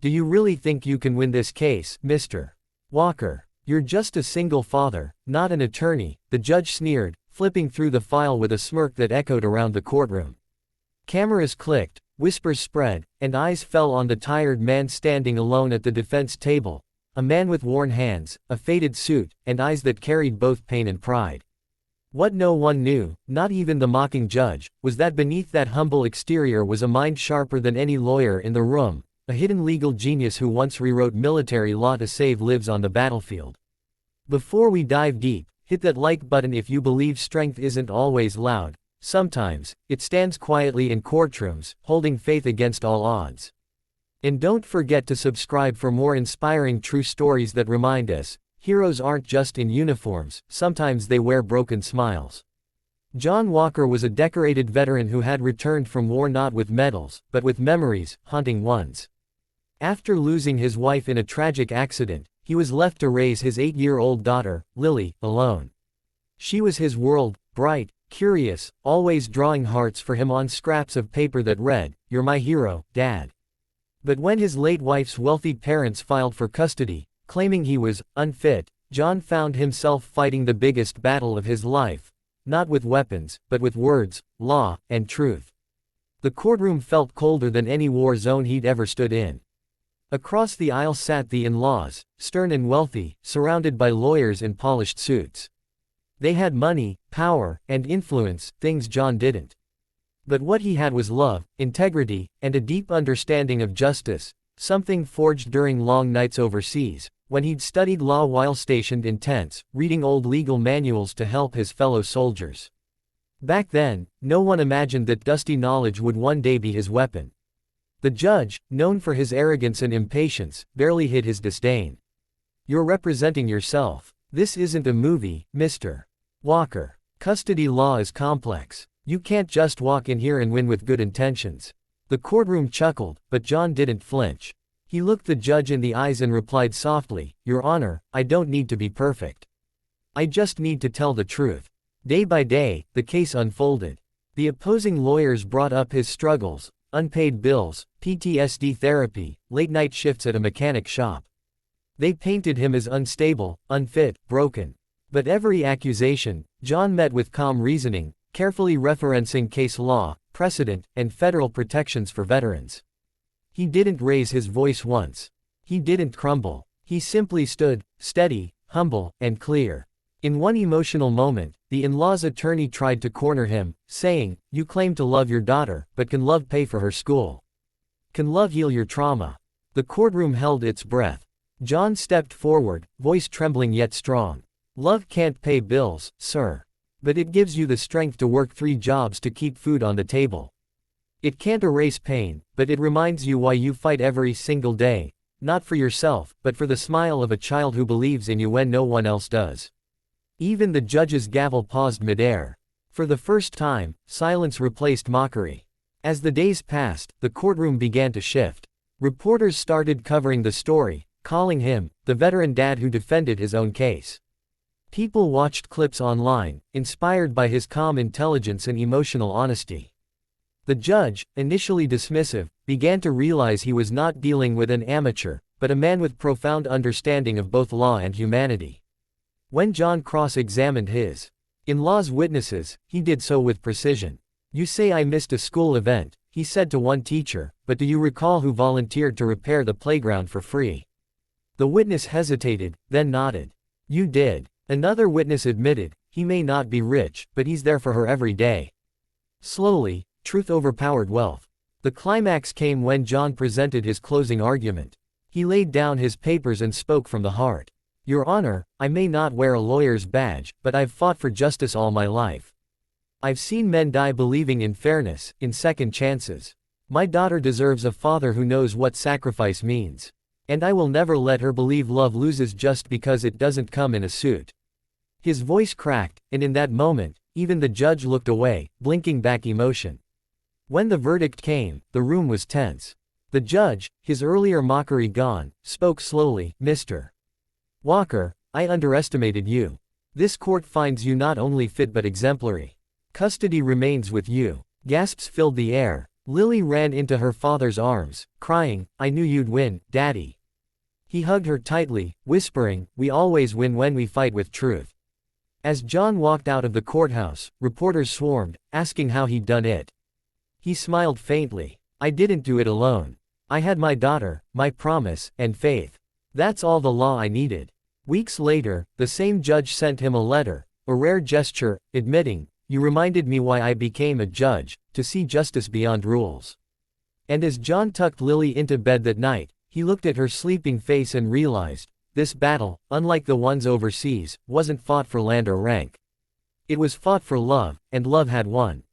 Do you really think you can win this case, Mr. Walker? You're just a single father, not an attorney, the judge sneered, flipping through the file with a smirk that echoed around the courtroom. Cameras clicked, whispers spread, and eyes fell on the tired man standing alone at the defense table, a man with worn hands, a faded suit, and eyes that carried both pain and pride. What no one knew, not even the mocking judge, was that beneath that humble exterior was a mind sharper than any lawyer in the room, a hidden legal genius who once rewrote military law to save lives on the battlefield. Before we dive deep, hit that like button if you believe strength isn't always loud. Sometimes, it stands quietly in courtrooms, holding faith against all odds. And don't forget to subscribe for more inspiring true stories that remind us, heroes aren't just in uniforms, sometimes they wear broken smiles. John Walker was a decorated veteran who had returned from war not with medals, but with memories, haunting ones. After losing his wife in a tragic accident, he was left to raise his 8-year-old daughter, Lily, alone. She was his world, bright, curious, always drawing hearts for him on scraps of paper that read, "You're my hero, Dad." But when his late wife's wealthy parents filed for custody, claiming he was unfit, John found himself fighting the biggest battle of his life, not with weapons, but with words, law, and truth. The courtroom felt colder than any war zone he'd ever stood in. Across the aisle sat the in-laws, stern and wealthy, surrounded by lawyers in polished suits. They had money, power, and influence, things John didn't. But what he had was love, integrity, and a deep understanding of justice, something forged during long nights overseas, when he'd studied law while stationed in tents, reading old legal manuals to help his fellow soldiers. Back then, no one imagined that dusty knowledge would one day be his weapon. The judge, known for his arrogance and impatience, barely hid his disdain. "You're representing yourself. This isn't a movie, Mr. Walker. Custody law is complex. You can't just walk in here and win with good intentions." The courtroom chuckled, but John didn't flinch. He looked the judge in the eyes and replied softly, "Your Honor, I don't need to be perfect. I just need to tell the truth." Day by day, the case unfolded. The opposing lawyers brought up his struggles, unpaid bills, PTSD therapy, late-night shifts at a mechanic shop. They painted him as unstable, unfit, broken. But every accusation, John met with calm reasoning, carefully referencing case law, precedent, and federal protections for veterans. He didn't raise his voice once. He didn't crumble. He simply stood, steady, humble, and clear. In one emotional moment, the in-law's attorney tried to corner him, saying, "You claim to love your daughter, but can love pay for her school? Can love heal your trauma?" The courtroom held its breath. John stepped forward, voice trembling yet strong. "Love can't pay bills, sir. But it gives you the strength to work 3 jobs to keep food on the table. It can't erase pain, but it reminds you why you fight every single day, not for yourself, but for the smile of a child who believes in you when no one else does." Even the judge's gavel paused midair. For the first time, silence replaced mockery. As the days passed, the courtroom began to shift. Reporters started covering the story, calling him the veteran dad who defended his own case. People watched clips online, inspired by his calm intelligence and emotional honesty. The judge, initially dismissive, began to realize he was not dealing with an amateur, but a man with profound understanding of both law and humanity. When John cross-examined his in-law's witnesses, he did so with precision. "You say I missed a school event," he said to one teacher, "but do you recall who volunteered to repair the playground for free?" The witness hesitated, then nodded. "You did." Another witness admitted, "He may not be rich, but he's there for her every day." Slowly, truth overpowered wealth. The climax came when John presented his closing argument. He laid down his papers and spoke from the heart. "Your Honor, I may not wear a lawyer's badge, but I've fought for justice all my life. I've seen men die believing in fairness, in second chances. My daughter deserves a father who knows what sacrifice means. And I will never let her believe love loses just because it doesn't come in a suit." His voice cracked, and in that moment, even the judge looked away, blinking back emotion. When the verdict came, the room was tense. The judge, his earlier mockery gone, spoke slowly, "Mr. Walker, I underestimated you. This court finds you not only fit but exemplary. Custody remains with you." Gasps filled the air. Lily ran into her father's arms, crying, "I knew you'd win, Daddy." He hugged her tightly, whispering, "We always win when we fight with truth." As John walked out of the courthouse, reporters swarmed, asking how he'd done it. He smiled faintly. "I didn't do it alone. I had my daughter, my promise, and faith. That's all the law I needed." Weeks later, the same judge sent him a letter, a rare gesture, admitting, "You reminded me why I became a judge, to see justice beyond rules." And as John tucked Lily into bed that night, he looked at her sleeping face and realized, this battle, unlike the ones overseas, wasn't fought for land or rank. It was fought for love, and love had won.